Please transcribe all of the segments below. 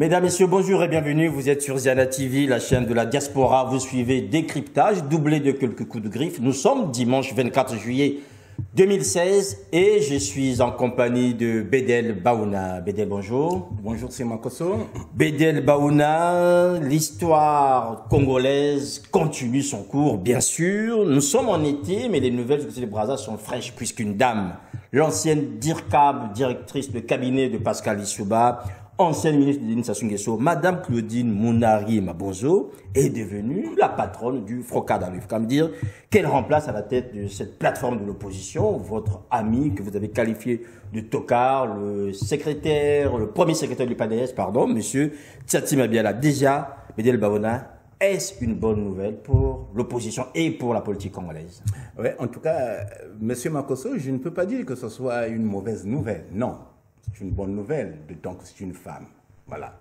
Mesdames, Messieurs, bonjour et bienvenue. Vous êtes sur Ziana TV, la chaîne de la diaspora. Vous suivez Décryptage, doublé de quelques coups de griffe. Nous sommes dimanche 24 juillet 2016 et je suis en compagnie de Bédel Baouna. Bédel, bonjour. Bonjour, c'est Makosso. Bédel Baouna, l'histoire congolaise continue son cours, bien sûr. Nous sommes en été, mais les nouvelles du côté de Brazza sont fraîches puisqu'une dame, l'ancienne DIRCAB, directrice de cabinet de Pascal Lissouba, ancienne ministre de l'Administration Nguesso, Madame Claudine Mounari Mabonzo, est devenue la patronne du FROCAD. Il faut quand même dire qu'elle remplace à la tête de cette plateforme de l'opposition votre ami que vous avez qualifié de tocard, le premier secrétaire du PADS, pardon, Monsieur Tsatsi Mabiala. Déjà, Bédel Baouna, est-ce une bonne nouvelle pour l'opposition et pour la politique congolaise? Oui, en tout cas, Monsieur Makosso, je ne peux pas dire que ce soit une mauvaise nouvelle. Non. C'est une bonne nouvelle, d'autant que c'est une femme. Voilà.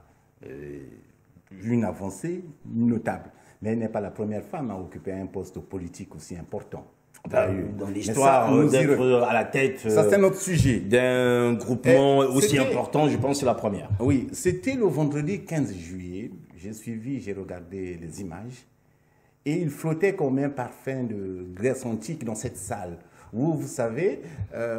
Une avancée notable. Mais elle n'est pas la première femme à occuper un poste politique aussi important. Dans l'histoire, d'être à la tête ça, c'est notre sujet. D'un groupement aussi important, je pense que c'est la première. Oui, c'était le vendredi 15 juillet. J'ai regardé les images. Et il flottait comme un parfum de Grèce antique dans cette salle. Où, vous savez,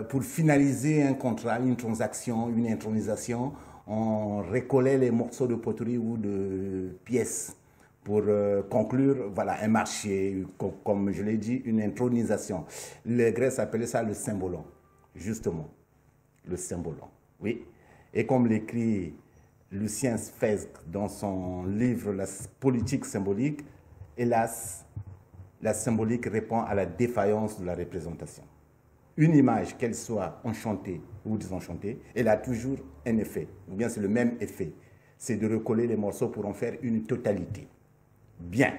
pour finaliser un contrat, une transaction, une intronisation, on recollait les morceaux de poterie ou de pièces pour conclure voilà, un marché, comme je l'ai dit, une intronisation. Les Grecs appelaient ça le symbolon, justement, le symbolon, oui. Et comme l'écrit Lucien Sfezg dans son livre « La politique symbolique », hélas, la symbolique répond à la défaillance de la représentation. Une image, qu'elle soit enchantée ou désenchantée, elle a toujours un effet, ou bien c'est le même effet. C'est de recoller les morceaux pour en faire une totalité. Bien.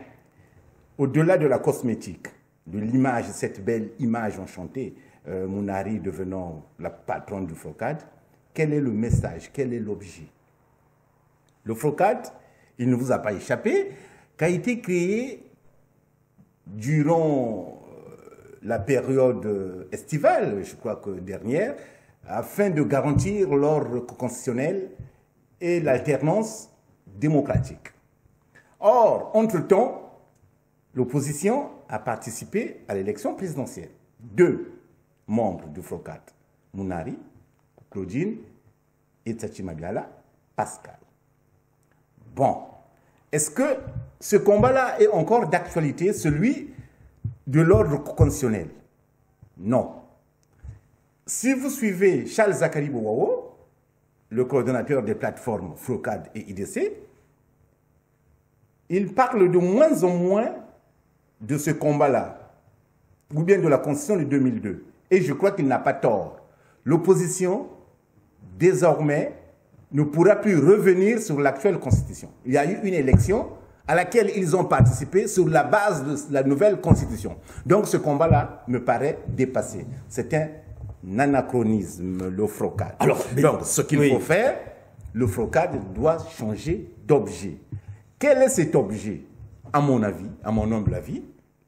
Au-delà de la cosmétique, de l'image, cette belle image enchantée, Mounari devenant la patronne du FROCAD, quel est le message, quel est l'objet? Le FROCAD, il ne vous a pas échappé, qu'a été créé durant la période estivale, je crois que dernière, afin de garantir l'ordre constitutionnel et l'alternance démocratique. Or, entre-temps, l'opposition a participé à l'élection présidentielle. 2 membres du FROCAD, Mounari, Claudine et Tsatsi Mabiala, Pascal. Bon, est-ce que ce combat-là est encore d'actualité, celui de l'ordre constitutionnel? Non. Si vous suivez Charles Zakari Bouawo, le coordonnateur des plateformes FROCAD et IDC, il parle de moins en moins de ce combat-là, ou bien de la Constitution de 2002. Et je crois qu'il n'a pas tort. L'opposition, désormais, ne pourra plus revenir sur l'actuelle Constitution. Il y a eu une élection à laquelle ils ont participé sur la base de la nouvelle Constitution. Donc ce combat-là me paraît dépassé. C'est un anachronisme, le FROCAD. Alors, donc ce qu'il faut faire, le FROCAD doit changer d'objet. Quel est cet objet? À mon avis, à mon humble avis,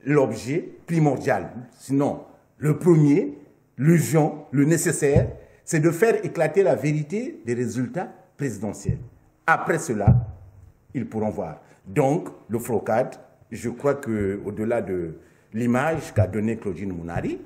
l'objet primordial, sinon le premier, l'urgent, le nécessaire, c'est de faire éclater la vérité des résultats présidentiels. Après cela, ils pourront voir. Donc, le FROCAD, je crois qu'au-delà de l'image qu'a donnée Claudine Mounari,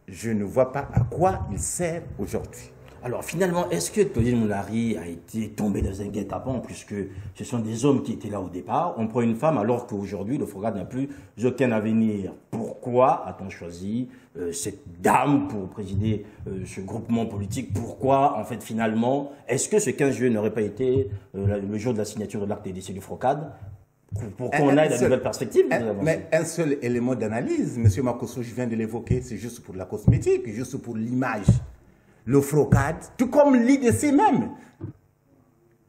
je ne vois pas à quoi il sert aujourd'hui. Alors finalement, est-ce que Claudine Mounari a été tombée dans un guet-apens puisque ce sont des hommes qui étaient là au départ? On prend une femme alors qu'aujourd'hui, le FROCAD n'a plus aucun avenir. Pourquoi a-t-on choisi cette dame pour présider ce groupement politique? Pourquoi, en fait, finalement, est-ce que ce 15 juillet n'aurait pas été le jour de la signature de l'acte d'édition du FROCAD pour qu'on ait de nouvelles perspectives? Mais un seul élément d'analyse, M. Makosso, je viens de l'évoquer, c'est juste pour la cosmétique, juste pour l'image. Le FROCAD, tout comme l'IDC même,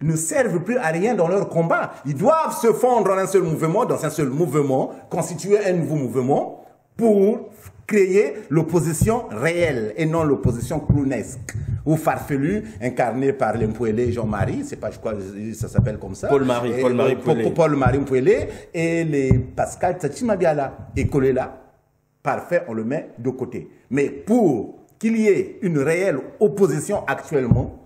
ne servent plus à rien dans leur combat. Ils doivent se fondre en un seul mouvement, dans un seul mouvement, constituer un nouveau mouvement pour créer l'opposition réelle et non l'opposition clownesque ou farfelue incarnée par l'Mpouélé Jean-Marie, c'est pas, je crois, ça s'appelle comme ça. Paul-Marie Mpouélé et les Pascal Tsatsi Mabiala. Et collé là, parfait, on le met de côté. Mais pour qu'il y ait une réelle opposition actuellement,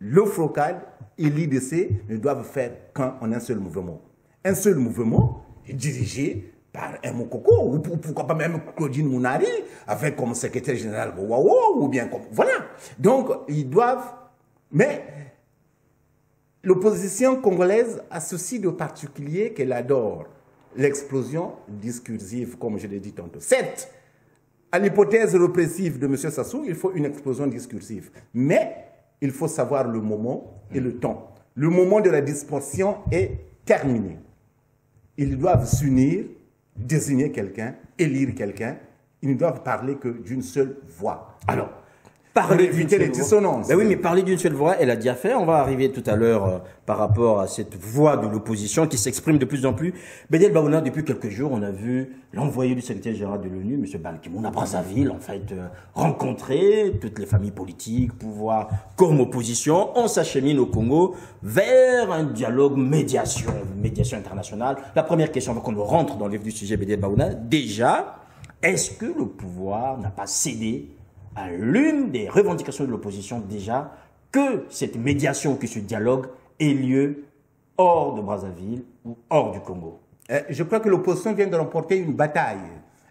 le FROCAD et l'IDC ne doivent faire qu'un en un seul mouvement. Un seul mouvement dirigé par un Mokoko, ou pourquoi pas même Claudine Mounari, avec comme secrétaire général Wawo, ou bien comme... Voilà. Donc, ils doivent... Mais l'opposition congolaise a ceci de particulier qu'elle adore l'explosion discursive, comme je l'ai dit tantôt. Certes, à l'hypothèse répressive de M. Sassou, il faut une explosion discursive. Mais il faut savoir le moment et le temps. Le moment de la dispersion est terminé. Ils doivent s'unir, désigner quelqu'un, élire quelqu'un. Ils ne doivent parler que d'une seule voix. Alors, pour éviter les dissonances. Ben oui, mais parler d'une seule voix, elle a déjà fait. On va arriver tout à l'heure par rapport à cette voix de l'opposition qui s'exprime de plus en plus. Bédel Baouna, depuis quelques jours, on a vu l'envoyé du secrétaire général de l'ONU, M. Ban Ki-moon, à Brazzaville, en fait, rencontrer toutes les familles politiques, pouvoir comme opposition. On s'achemine au Congo vers un dialogue médiation internationale. La première question, avant qu'on rentre dans le vif du sujet, Bédel Baouna, déjà, est-ce que le pouvoir n'a pas cédé à l'une des revendications de l'opposition déjà, que cette médiation, que ce dialogue ait lieu hors de Brazzaville ou hors du Congo? Je crois que l'opposition vient de remporter une bataille.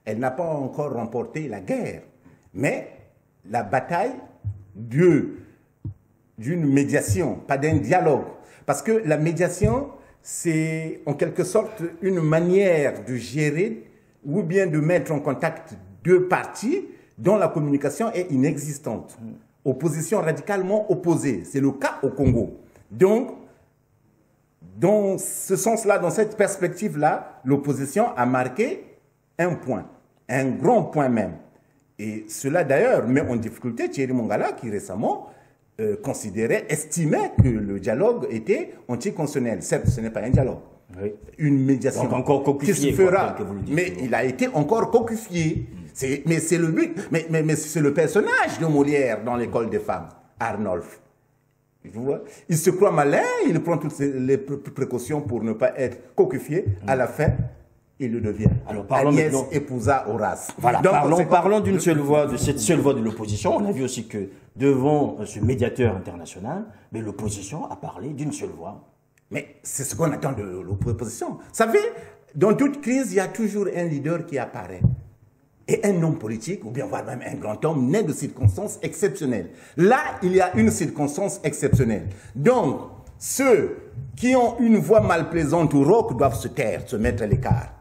Elle n'a pas encore remporté la guerre, mais la bataille d'une médiation, pas d'un dialogue. Parce que la médiation, c'est en quelque sorte une manière de gérer ou bien de mettre en contact deux parties dont la communication est inexistante. Opposition radicalement opposée. C'est le cas au Congo. Donc, dans ce sens-là, dans cette perspective-là, l'opposition a marqué un point, un grand point même. Et cela d'ailleurs met en difficulté Thierry Mongala qui récemment estimait que le dialogue était anticonstitutionnel. Certes, ce n'est pas un dialogue. Oui. Une médiation. Donc encore coquifié, qui se fera, que vous le dites, mais il a été encore coquifié. Mais c'est le but, mais c'est le personnage de Molière dans l'école des femmes, Arnolphe. Il se croit malin, il prend toutes les précautions pour ne pas être coquifié. À la fin, il le devient. Alors parlons Agnès maintenant. Épousa Horace. Voilà, parlons d'une seule voix, de cette seule voix de l'opposition. On a vu aussi que devant ce médiateur international, mais l'opposition a parlé d'une seule voix. Mais c'est ce qu'on attend de l'opposition. Vous savez, dans toute crise, il y a toujours un leader qui apparaît. Et un homme politique, ou bien voire même un grand homme, naît de circonstances exceptionnelles. Là, il y a une circonstance exceptionnelle. Donc, ceux qui ont une voix malplaisante ou rauque doivent se taire, se mettre à l'écart.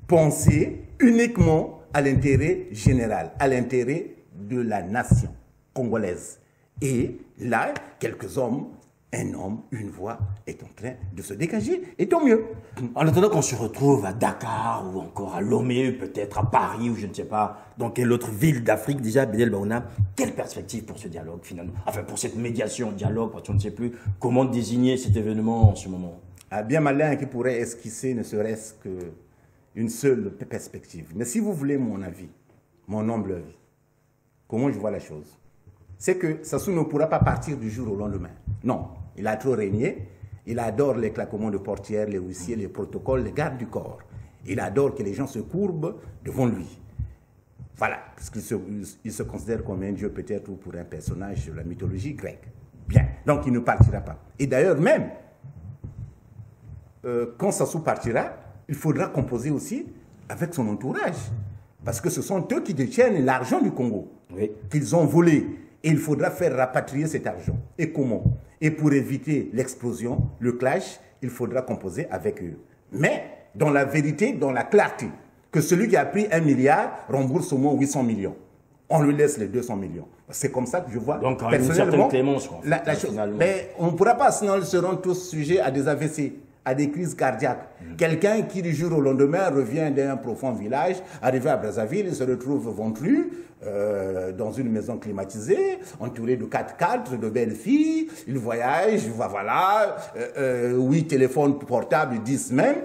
Penser uniquement à l'intérêt général, à l'intérêt de la nation congolaise. Et là, quelques hommes, un homme, une voix est en train de se dégager, et tant mieux. En attendant qu'on se retrouve à Dakar ou encore à Lomé, peut-être à Paris ou je ne sais pas, dans quelle autre ville d'Afrique déjà, Bédel Baouna, quelle perspective pour ce dialogue finalement? Enfin, pour cette médiation, dialogue, parce qu'on ne sait plus comment désigner cet événement en ce moment. Ah, bien malin qui pourrait esquisser ne serait-ce qu'une seule perspective. Mais si vous voulez mon avis, mon humble avis, comment je vois la chose, c'est que Sassou ne pourra pas partir du jour au lendemain. Non, il a trop régné. Il adore les claquements de portières, les huissiers, les protocoles, les gardes du corps. Il adore que les gens se courbent devant lui. Voilà, parce qu'il se considère comme un dieu peut-être ou pour un personnage de la mythologie grecque. Bien, donc il ne partira pas. Et d'ailleurs même, quand Sassou partira, il faudra composer aussi avec son entourage. Parce que ce sont eux qui détiennent l'argent du Congo, oui, qu'ils ont volé. Et il faudra faire rapatrier cet argent. Et comment? Et pour éviter l'explosion, le clash, il faudra composer avec eux. Mais dans la vérité, dans la clarté, que celui qui a pris 1 milliard rembourse au moins 800 millions. On lui laisse les 200 millions. C'est comme ça que je vois. Donc, personnellement, une certaine clémence, la chose. Mais on ne pourra pas, sinon ils seront tous sujets à des AVC, à des crises cardiaques. Quelqu'un qui du jour au lendemain revient d'un profond village, arrivé à Brazzaville, il se retrouve ventru, dans une maison climatisée, entouré de 4x4, de belles filles, il voyage, voilà, 8 téléphones portables, 10 même,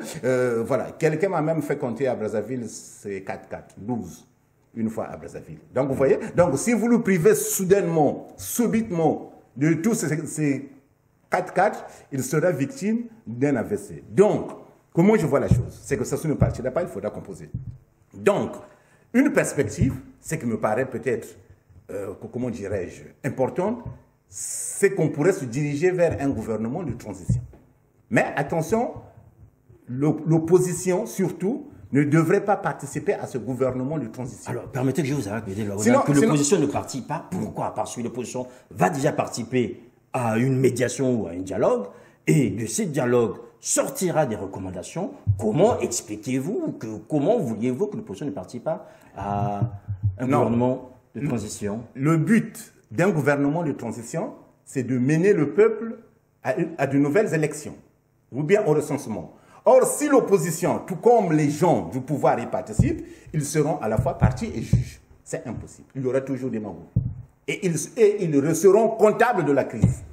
voilà. Quelqu'un m'a même fait compter à Brazzaville ces 4x4, 12, une fois à Brazzaville. Donc vous voyez, donc si vous le privez soudainement, subitement, de tous ces 4-4, il sera victime d'un AVC. Donc, comment je vois la chose? C'est que ça ne partira pas, il faudra composer. Donc, une perspective, c'est qui me paraît peut-être, comment dirais-je, importante, c'est qu'on pourrait se diriger vers un gouvernement de transition. Mais attention, l'opposition, surtout, ne devrait pas participer à ce gouvernement de transition. Alors, permettez que je vous arrête, que l'opposition ne participe pas. Pourquoi? Parce que l'opposition va déjà participer à une médiation ou à un dialogue, et de ce dialogue sortira des recommandations. Comment expliquez-vous, comment vouliez-vous que l'opposition ne participe pas à un gouvernement de transition? Le but d'un gouvernement de transition, c'est de mener le peuple à de nouvelles élections, ou bien au recensement. Or, si l'opposition, tout comme les gens du pouvoir y participent, ils seront à la fois partis et juges. C'est impossible. Il y aura toujours des magouilles. Et ils seront comptables de la crise.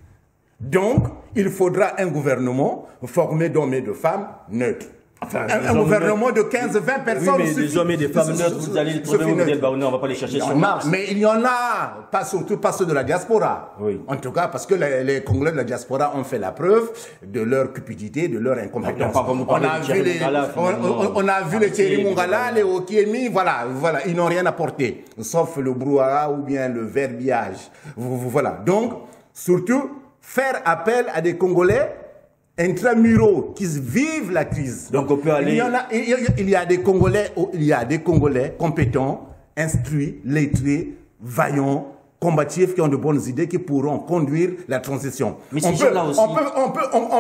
Donc, il faudra un gouvernement formé d'hommes et de femmes neutres. Enfin, un gouvernement de 15-20 personnes. Oui, mais des hommes et des femmes neutres, vous allez les trouver où, Bédel Baouna, on ne va pas les chercher sur Mars. Mais il y en a, surtout pas ceux de la diaspora. Oui. En tout cas, parce que les Congolais de la diaspora ont fait la preuve de leur cupidité, de leur incompétence. On a vu les Thierry Mongala, les Okiemi, voilà, ils n'ont rien apporté, sauf le brouhaha ou bien le verbiage. Voilà. Donc, surtout, faire appel à des Congolais intramuraux qui vivent la crise. Donc on peut aller... Il y a des Congolais compétents, instruits, lettrés, vaillants, combatifs, qui ont de bonnes idées, qui pourront conduire la transition. Mais on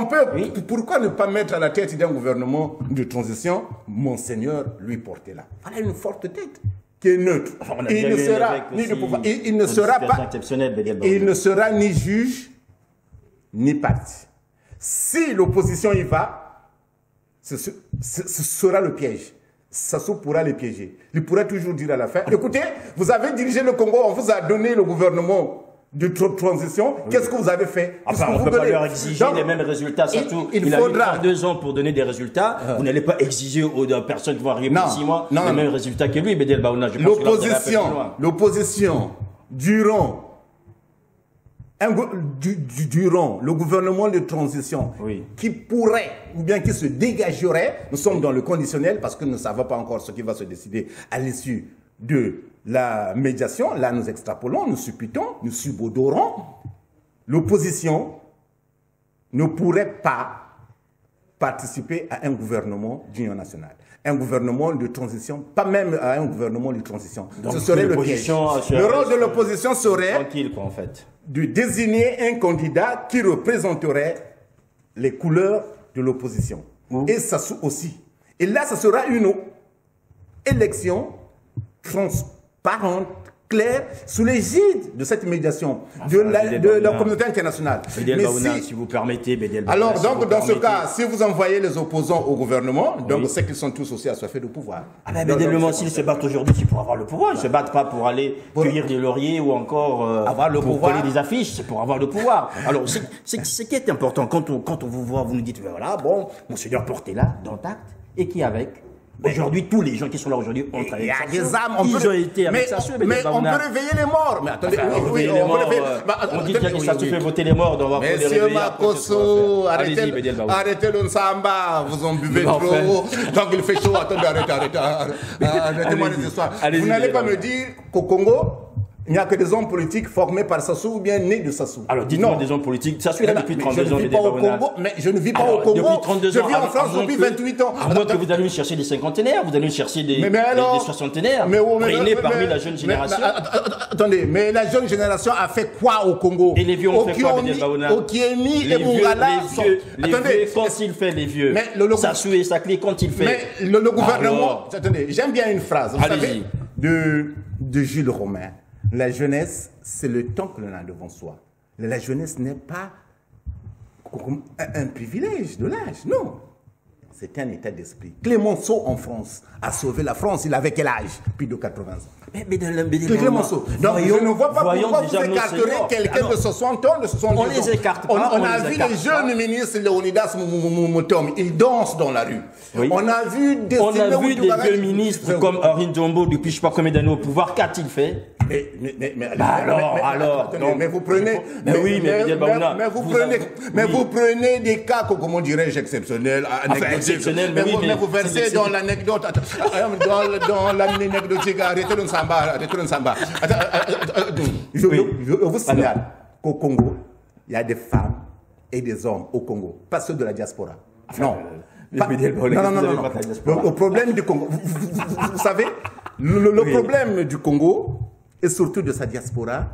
peut, oui. Pourquoi ne pas mettre à la tête d'un gouvernement de transition Monseigneur Louis Portela? Voilà une forte tête qui est neutre. Enfin, il ne sera ni juge ni parti. Si l'opposition y va, ce sera le piège. Sassou pourra les piéger. Il pourra toujours dire à la fin, écoutez, vous avez dirigé le Congo, on vous a donné le gouvernement de transition, oui. Qu'est-ce que vous avez fait? Enfin, on ne peut pas leur exiger les mêmes résultats. Il faudra... a eu 2 ans pour donner des résultats. Vous n'allez pas exiger aux personnes qui vont arriver pour 6 mois les mêmes résultats que lui, Bédel Baouna. L'opposition, durant le gouvernement de transition, oui. Qui pourrait, ou bien qui se dégagerait, nous sommes dans le conditionnel parce que nous ne savons pas encore ce qui va se décider à l'issue de la médiation. Là, nous extrapolons, nous supputons, nous subodorons. L'opposition ne pourrait pas participer à un gouvernement d'union nationale. Un gouvernement de transition, pas même à un gouvernement de transition. Donc, ce serait le piège. Le rôle de l'opposition serait... Tranquille, quoi, en fait. De désigner un candidat qui représenterait les couleurs de l'opposition. Et ça aussi. Et là, ça sera une élection transparente, claire, sous l'égide de cette médiation de la communauté internationale. Bédel Baouna, si vous permettez, Bédel Baouna. Alors, donc, dans ce cas, si vous envoyez les opposants au gouvernement, donc c'est qu'ils sont tous aussi assoiffés de pouvoir. Ah ben, Bédel Baouna, s'ils se battent aujourd'hui, c'est pour avoir le pouvoir. Ils ne se battent pas pour aller cueillir des lauriers ou encore avoir le pour pouvoir. coller des affiches, c'est pour avoir le pouvoir. Alors, ce qui est important, quand on vous voit, vous nous dites, ben voilà, bon, Monseigneur Portela, dans Tact, et qui avec? Aujourd'hui, tous les gens qui sont là aujourd'hui ont travaillé avec Sassou. Ils ont été avec Sassou. Mais on peut réveiller les morts. Mais attendez, on dit qu'il y a qui Sassou fait voter les morts. Monsieur Makosso, arrêtez le Nsamba. Vous en buvez trop. Donc il fait chaud. Attendez, arrêtez-moi les histoires. Vous n'allez pas me dire qu'au Congo, il n'y a que des hommes politiques formés par Sassou ou bien nés de Sassou. Alors dites-moi des hommes politiques. Sassou est là depuis 32 ans. Mais je ne vis pas au Congo. Depuis 32 ans. Je vis en France depuis 28 ans. À moins que vous allez chercher des cinquantenaires, vous allez chercher des soixantenaires. Prénés parmi la jeune génération. Attendez, mais la jeune génération a fait quoi au Congo? Et les vieux ont fait quoi, Bédel Baouna? Okiemi et Mongala. Les vieux, quand il fait les vieux. Sassou et Sakli, quand il fait. Mais le gouvernement. Attendez, j'aime bien une phrase. Vous savez, de Jules Romain. La jeunesse, c'est le temps que l'on a devant soi. La jeunesse n'est pas un privilège de l'âge, non. C'est un état d'esprit. Clémenceau en France a sauvé la France. Il avait quel âge? Plus de 80 ans. Mais Clémenceau. Donc je ne vois pas pourquoi vous écarterez quelqu'un de 60 ans, de 70 ans. On les écarte pas. On a vu les jeunes ministres Léonidas Mutombo, ils dansent dans la rue. Oui. On a vu des vieux ministres comme Henri Ndombo depuis je ne sais pas combien d'années au pouvoir. Qu'a-t-il fait? Mais vous prenez. Mais vous prenez des cas, comment dirais-je, exceptionnels. Mais vous versez dans l'anecdote. Dans l'anecdotique, arrêtez le Nsamba. Je vous signale qu'au Congo, il y a des femmes et des hommes au Congo, pas ceux de la diaspora. Non. Non. Le problème du Congo, vous savez, le problème du Congo, et surtout de sa diaspora,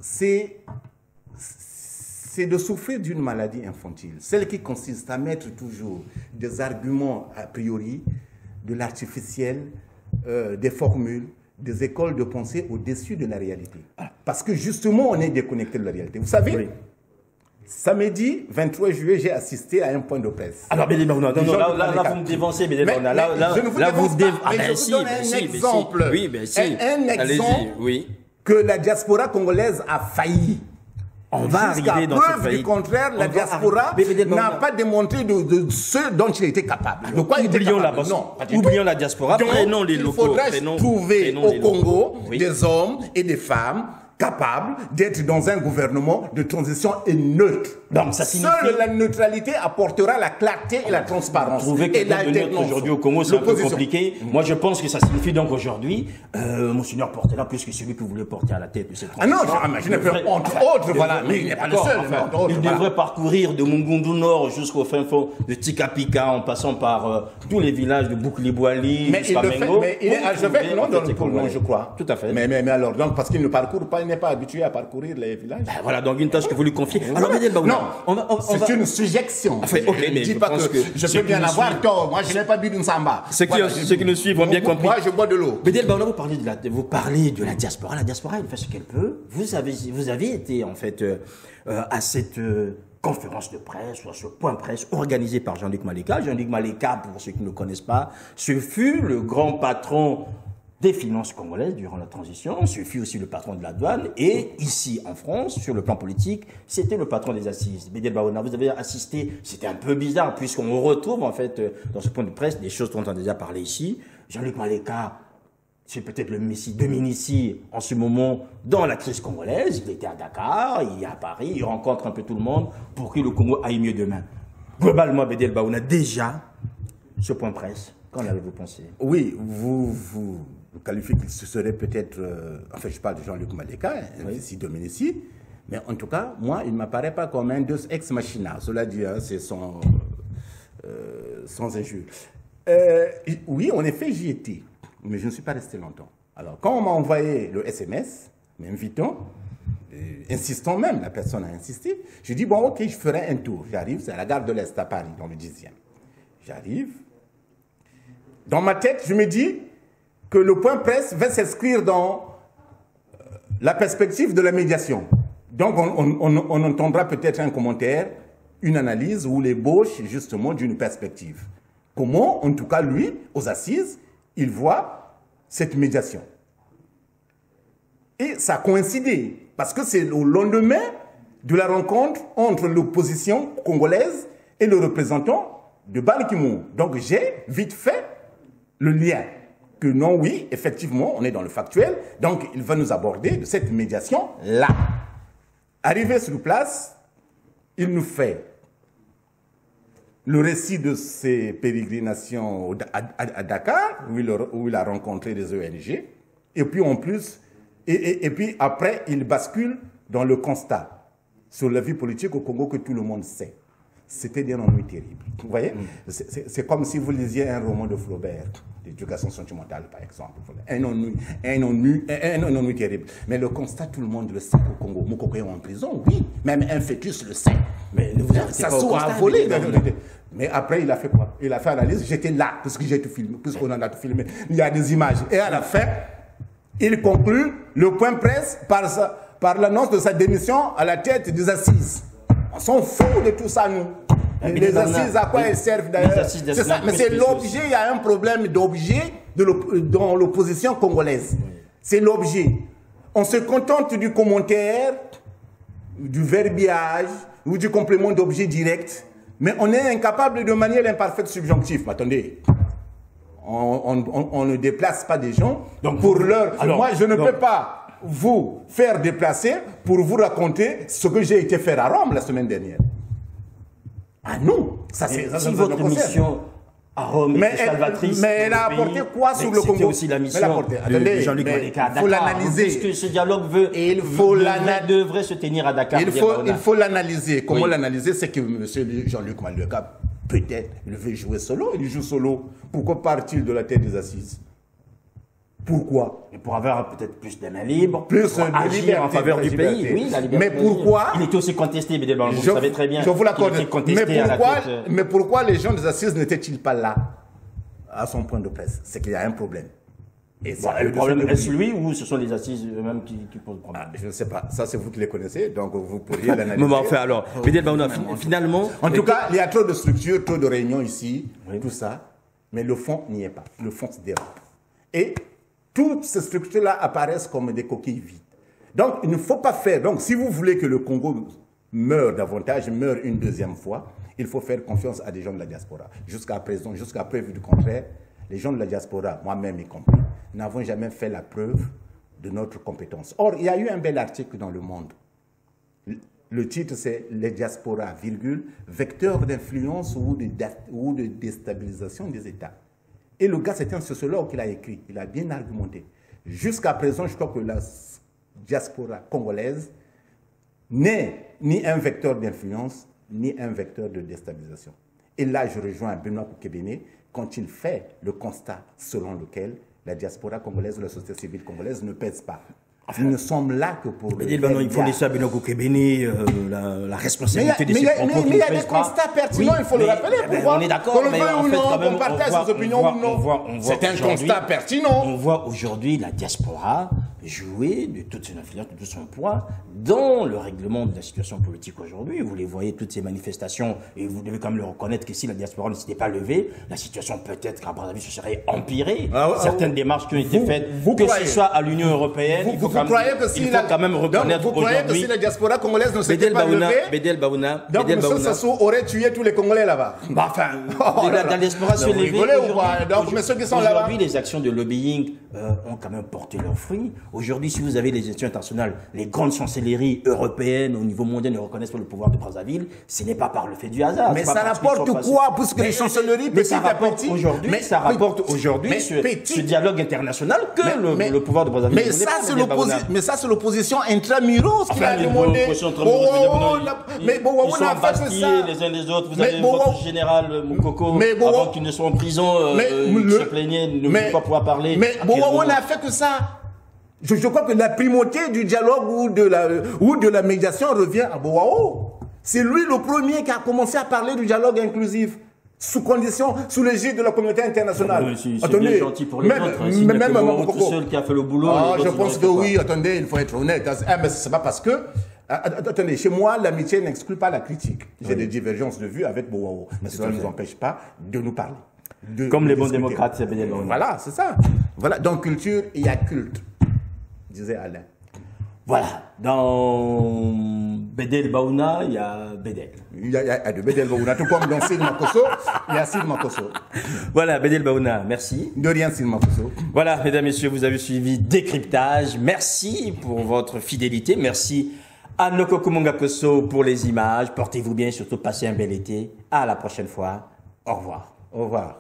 c'est de souffrir d'une maladie infantile. Celle qui consiste à mettre toujours des arguments a priori, de l'artificiel, des formules, des écoles de pensée au-dessus de la réalité. Parce que justement, on est déconnecté de la réalité. Vous savez, oui. Samedi 23 juillet, j'ai assisté à un point de presse. Alors, là, vous me dévancez, mais je ne vous dévance pas, mais je vous donne un exemple. Oui, mais si. Un exemple que la diaspora congolaise a failli. On va arriver dans cette faillite. Du contraire, la diaspora n'a pas démontré de ce dont il était capable. De quoi il était capable? Oublions la diaspora, prenons les locaux. Il faudrait trouver au Congo des hommes et des femmes capables d'être dans un gouvernement de transition et neutre. Donc, ça signifie... Seule la neutralité apportera la clarté et la transparence. Trouver quelqu'un de neutre aujourd'hui au Congo, c'est un peu compliqué. Moi, je pense que ça signifie donc aujourd'hui, Monseigneur Portela, plus que celui que vous voulez porter à la tête de cette transition. Ah non, je n'ai pas entre autres, voilà, mais il n'est pas le seul. Il devrait parcourir de Mungundu Nord jusqu'au fin fond de Tikapika, en passant par tous les villages de Boukli-Boali, jusqu'à Mengo. Mais il est archevêque, non, dans le Congo, je crois. Tout à fait. Mais alors, donc, parce qu'il ne parcourt pas, il n'est pas habitué à parcourir les villages. Voilà, donc une tâche que vous lui confiez. Alors, c'est une sujection. Enfin, ok, mais je dis pas que je peux bien avoir tort. Moi, je n'ai pas bu d'une samba. Ceux qui nous suivent ont bien compris. Moi, je bois de l'eau. Bédel Baouna, vous parlez de la diaspora. La diaspora, elle fait ce qu'elle peut. Vous avez été, en fait, à cette conférence de presse, ou à ce point presse organisé par Jean-Luc Maleka. Jean-Luc Maleka, pour ceux qui ne le connaissent pas, ce fut le grand patron des finances congolaises durant la transition, ce fut aussi le patron de la douane, et ici en France, sur le plan politique, c'était le patron des assises. Bédel Baouna, vous avez assisté, c'était un peu bizarre, puisqu'on retrouve en fait dans ce point de presse des choses dont on a déjà parlé ici. Jean-Luc Maleka, c'est peut-être le messie de Minici en ce moment dans la crise congolaise. Il était à Dakar, il est à Paris, il rencontre un peu tout le monde pour que le Congo aille mieux demain. Globalement, Bédel Baouna, déjà, ce point presse, qu'en avez-vous pensé? Oui, vous qualifiez que ce serait peut-être... enfin, je parle de Jean-Luc Maleka, ici de Minici, mais en tout cas, moi, il ne m'apparaît pas comme un deus ex machina. Cela dit, hein, c'est sans injure. Oui, en effet, j'y étais, mais je ne suis pas resté longtemps. Alors, quand on m'a envoyé le SMS, m'invitant, insistant même, la personne a insisté, j'ai dit, bon, ok, je ferai un tour. J'arrive, c'est à la gare de l'Est à Paris, dans le 10e. J'arrive. Dans ma tête, je me dis que le point presse va s'inscrire dans la perspective de la médiation. Donc, on entendra peut-être un commentaire, une analyse ou l'ébauche, justement, d'une perspective. Comment, en tout cas, lui, aux assises, il voit cette médiation. Et ça a coïncidé, parce que c'est au lendemain de la rencontre entre l'opposition congolaise et le représentant de Ban Ki-moon. Donc, j'ai vite fait le lien. Que non, oui, effectivement, on est dans le factuel, donc il va nous aborder de cette médiation-là. Arrivé sur place, il nous fait le récit de ses pérégrinations à Dakar, où il a rencontré des ONG, et puis en plus, et puis après, il bascule dans le constat sur la vie politique au Congo que tout le monde sait. C'était des ennuis terribles. Vous voyez, c'est comme si vous lisiez un roman de Flaubert, d'éducation sentimentale par exemple. Un ennui terrible. Mais le constat, tout le monde le sait au Congo. Moukoko est en prison, oui. Même un fœtus le sait. Mais ne vous arrêtez pas au constat. Volé. Mais après, il a fait quoi? Il a fait l'analyse. J'étais là, parce que j'ai tout filmé, puisqu'on en a tout filmé. Il y a des images. Et à la fin, il conclut le point presse par l'annonce de sa démission à la tête des assises. On s'en fout de tout ça, nous. Les assises, à quoi elles servent d'ailleurs? C'est ça, mais c'est l'objet, il y a un problème d'objet dans l'opposition congolaise. C'est l'objet. On se contente du commentaire, du verbiage ou du complément d'objet direct, mais on est incapable de manier l'imparfait subjonctif. Mais attendez, on ne déplace pas des gens pour leur... Alors, moi, je ne peux pas vous faire déplacer pour vous raconter ce que j'ai été faire à Rome la semaine dernière. Ah non, ça c'est si votre mission à Rome était salvatrice. Mais elle a apporté quoi sur le Congo? C'était aussi la mission de Jean-Luc Maleka à Dakar. Il faut l'analyser. Puisque ce dialogue devrait se tenir à Dakar. Il faut l'analyser. Comment l'analyser? C'est que M. Jean-Luc Maleka, peut-être, il veut jouer solo. Il joue solo. Pourquoi part-il de la tête des assises? Pourquoi? Et pour avoir peut-être plus de main libre, plus pour agir liberté, en faveur du pays. Oui, la liberté. Mais pourquoi? Il était aussi contesté, Bédel Baouna, vous savez très bien. Je vous l'accorde. Mais pourquoi les gens des assises n'étaient-ils pas là à son point de presse? C'est qu'il y a un problème. Et le problème est celui ou ce sont les assises eux-mêmes qui posent le problème? Je ne sais pas. Ça, c'est vous qui les connaissez, donc vous pourriez l'analyser. Mais enfin, alors, Bédel Baouna, finalement... En tout cas, il y a trop de structures, trop de réunions ici, tout ça, mais le fond n'y est pas. Le fond se dérobe. Et toutes ces structures-là apparaissent comme des coquilles vides. Donc, il ne faut pas faire... Donc, si vous voulez que le Congo meure davantage, meure une deuxième fois, il faut faire confiance à des gens de la diaspora. Jusqu'à présent, jusqu'à preuve du contraire, les gens de la diaspora, moi-même y compris, n'avons jamais fait la preuve de notre compétence. Or, il y a eu un bel article dans Le Monde. Le titre, c'est « Les diasporas, vecteurs d'influence ou de déstabilisation des États ». Et le gars, c'est un sociologue qui l'a écrit. Il a bien argumenté. Jusqu'à présent, je crois que la diaspora congolaise n'est ni un vecteur d'influence, ni un vecteur de déstabilisation. Et là, je rejoins Benoît Koukebene quand il fait le constat selon lequel la diaspora congolaise, la société civile congolaise ne pèse pas. Ils ne sommes là que pour le... Il faut laisser à Benoît Koukebene la responsabilité de ses propos. Mais il y a des constats pertinents, il faut le rappeler. On est d'accord, mais en fait, quand même, on partage ses opinions ou non. C'est un constat pertinent. On voit aujourd'hui la diaspora jouer de toute son influence, de tout son poids dans le règlement de la situation politique aujourd'hui. Vous les voyez, toutes ces manifestations, et vous devez quand même le reconnaître que si la diaspora ne s'était pas levée, la situation peut-être qu'à Brazzaville se serait empirée. Certaines démarches qui ont été faites, que ce soit à l'Union européenne, il faut quand même reconnaître aujourd'hui. Vous croyez que si la diaspora congolaise ne s'était pas levée, Bédel Baouna, donc M. Sassou aurait tué tous les Congolais là-bas? La diaspora se levée. Donc, mais ceux qui sont là-bas. Aujourd'hui, les actions de lobbying ont quand même porté leurs fruits. Aujourd'hui, si vous avez les institutions internationales, les grandes chancelleries européennes au niveau mondial ne reconnaissent pas le pouvoir de Brazzaville, ce n'est pas par le fait du hasard. Mais ça rapporte quoi? Puisque les chancelleries, petit à petit... Ça rapporte aujourd'hui ce dialogue international que le pouvoir de Brazzaville. Mais ça, c'est l'opposition intramuros qui a demandé. Ils sont embastillés les uns les autres. Vous avez votre général Moukoko, avant qu'il ne soit en prison, il se plaignait de ne pas pouvoir parler. Mais Bowawa n'a fait que ça. Je crois que la primauté du dialogue ou de la médiation revient à Bowawa. C'est lui le premier qui a commencé à parler du dialogue inclusif. Sous condition, sous l'égide de la communauté internationale. Attendez, gentil pour les autres. Même Moukoko seul qui a fait le boulot. Je pense que oui, attendez, il faut être honnête. Mais c'est pas parce que... Attendez, chez moi, l'amitié n'exclut pas la critique. J'ai des divergences de vues avec Bowawa. Mais cela ne nous empêche pas de nous parler. Comme les bons démocrates, c'est bien. Voilà, c'est ça. Voilà, dans culture, il y a culte, disait Alain. Voilà, dans Bédel Baouna, il y a Bédel. Il y a de Bédel Baouna, tout comme dans Sid Makosso, il y a Sid Makosso. Voilà, Bédel Baouna, merci. De rien, Sid Makosso. Voilà, mesdames, messieurs, vous avez suivi Décryptage. Merci pour votre fidélité. Merci à Nokoko Mungakoso pour les images. Portez-vous bien, surtout passez un bel été. À la prochaine fois. Au revoir. Au revoir.